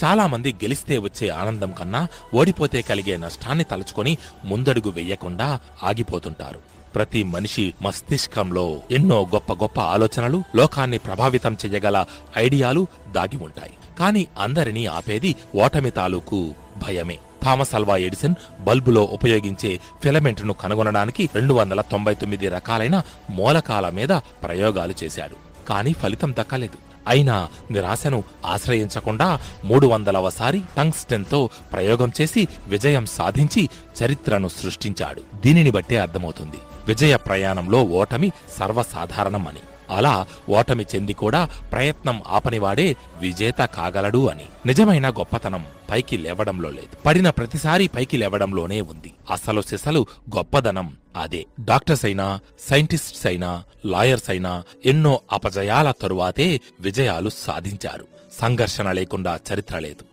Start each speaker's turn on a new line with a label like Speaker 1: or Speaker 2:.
Speaker 1: చాలా మంది గెలిస్తే వచ్చే ఆనందం కన్నా ఓడిపోతే కలిగే నష్టాన్ని తలుచుకొని ముందడుగు వెయ్యకుండా ఆగిపోతుంటారు. ప్రతి మనిషి మస్తిష్కంలో ఎన్నో గొప్ప గొప్ప ఆలోచనలు, లోకాన్ని ప్రభావితం చెయ్యగల ఐడియాలు దాగి ఉంటాయి. కాని అందరినీ ఆపేది ఓటమి తాలూకు భయమే. థామస్ అల్వా ఎడిసన్ బల్బులో ఉపయోగించే ఫిలమెంట్ ను కనుగొనడానికి 299 రకాలైన మూలకాల మీద ప్రయోగాలు చేశాడు. కాని ఫలితం దక్కలేదు. అయినా నిరాశను ఆశ్రయించకుండా 300వసారి టంగ్స్టన్ తో ప్రయోగం చేసి విజయం సాధించి చరిత్రను సృష్టించాడు. దీనిని బట్టే అర్థమవుతుంది విజయ ప్రయాణంలో ఓటమి సర్వసాధారణం అని. అలా ఓటమి చెంది కూడా ప్రయత్నం ఆపనివాడే విజేత కాగలడు అని. నిజమైన గొప్పతనం పైకి లేవడంలో లేదు, పడిన ప్రతిసారి పైకి లేవడంలోనే ఉంది. అసలు సిసలు గొప్పదనం అదే. డాక్టర్స్ అయినా, సైంటిస్ట్స్ అయినా, లాయర్స్ అయినా ఎన్నో అపజయాల తరువాతే విజయాలు సాధించారు. సంఘర్షణ లేకుండా చరిత్ర లేదు.